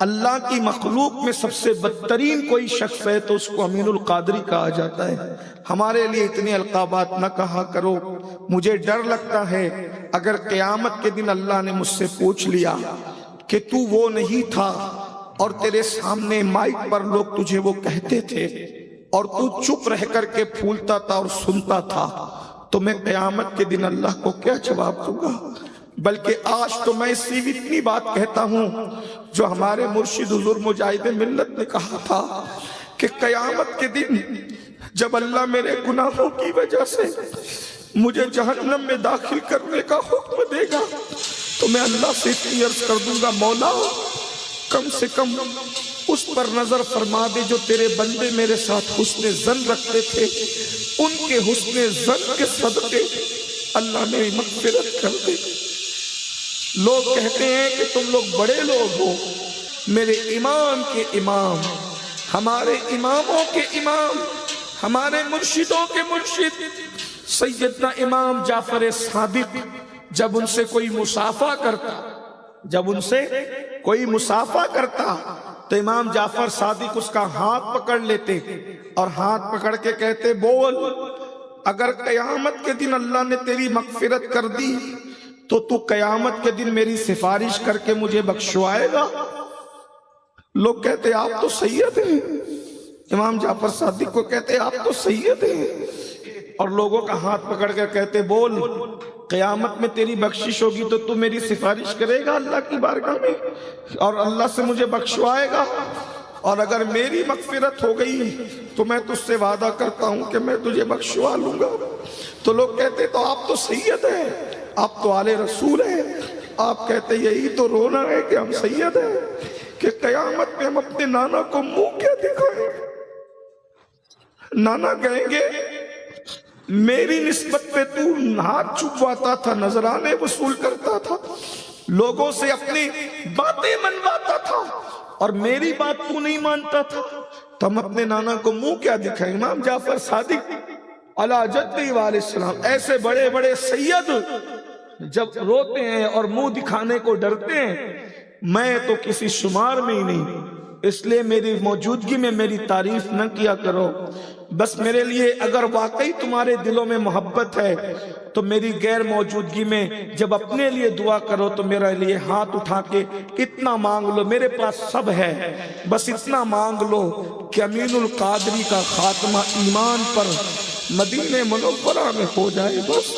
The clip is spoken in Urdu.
اللہ کی مخلوق میں سب سے بدترین کوئی شخص ہے تو اس کو امین القادری کہا جاتا ہے۔ ہمارے لیے اتنے القابات نہ کہا کرو۔ مجھے ڈر لگتا ہے اگر قیامت کے دن اللہ نے مجھ سے پوچھ لیا کہ تو وہ نہیں تھا اور تیرے سامنے مائک پر لوگ تجھے وہ کہتے تھے اور تو چپ رہ کر کے پھولتا تھا اور سنتا تھا، تو میں قیامت کے دن اللہ کو کیا جواب دوں گا؟ بلکہ آج تو میں صرف اتنی بات کہتا ہوں جو ہمارے مرشد حضور مجاہد ملت نے کہا تھا کہ قیامت کے دن جب اللہ میرے گناہوں کی وجہ سے مجھے جہنم میں داخل کرنے کا حکم دے گا تو میں اللہ سے اتنی عرض کر دوں گا، مولا کم سے کم اس پر نظر فرما دے جو تیرے بندے میرے ساتھ حسن ظن رکھتے تھے، ان کے حسن ظن کے صدقے اللہ میری مغفرت کر دے۔ لوگ کہتے ہیں کہ تم لوگ بڑے لوگ ہو، میرے امام کے امام، ہمارے اماموں کے امام، ہمارے مرشدوں کے مرشد سیدنا امام جعفر صادق جب ان سے کوئی مصافحہ کرتا تو امام جعفر صادق اس کا ہاتھ پکڑ لیتے اور ہاتھ پکڑ کے کہتے، بول، اگر قیامت کے دن اللہ نے تیری مغفرت کر دی تو تو قیامت کے دن میری سفارش کر کے مجھے بخشوائے گا؟ لوگ کہتے آپ تو سید ہیں، امام جعفر صادق کو کہتے آپ تو سید ہیں، اور لوگوں کا ہاتھ پکڑ کر کہتے، بول، قیامت میں تیری بخشش ہوگی تو تو میری سفارش کرے گا اللہ کی بارگاہ میں اور اللہ سے مجھے بخشوائے گا، اور اگر میری مغفرت ہو گئی تو میں تجھ سے وعدہ کرتا ہوں کہ میں تجھے بخشوا لوں گا۔ تو لوگ کہتے تو آپ تو سید ہیں، آپ تو آل رسول ہیں، آپ کہتے یہی تو رونا ہے کہ ہم سید ہیں کہ قیامت میں ہم اپنے نانا کو منہ کیا دکھائیں؟ نانا کہیں گے میری نسبت پہ تو ہاتھ چھپواتا تھا، نذرانے وصول کرتا تھا، لوگوں سے اپنی باتیں منواتا تھا اور میری بات تو نہیں مانتا تھا، تو ہم اپنے نانا کو منہ کیا دکھائیں؟ امام جعفر صادق علی جدہ علیہ السلام ایسے بڑے بڑے سید جب روتے ہیں اور منہ دکھانے کو ڈرتے ہیں، میں تو کسی شمار میں ہی نہیں، اس لیے میری موجودگی میں میری تعریف نہ کیا کرو۔ بس میرے لیے اگر واقعی تمہارے دلوں میں محبت ہے تو میری غیر موجودگی میں جب اپنے لیے دعا کرو تو میرے لیے ہاتھ اٹھا کے اتنا مانگ لو، میرے پاس سب ہے، بس اتنا مانگ لو کہ امین القادری کا خاتمہ ایمان پر مدینہ منورہ میں ہو جائے، بس۔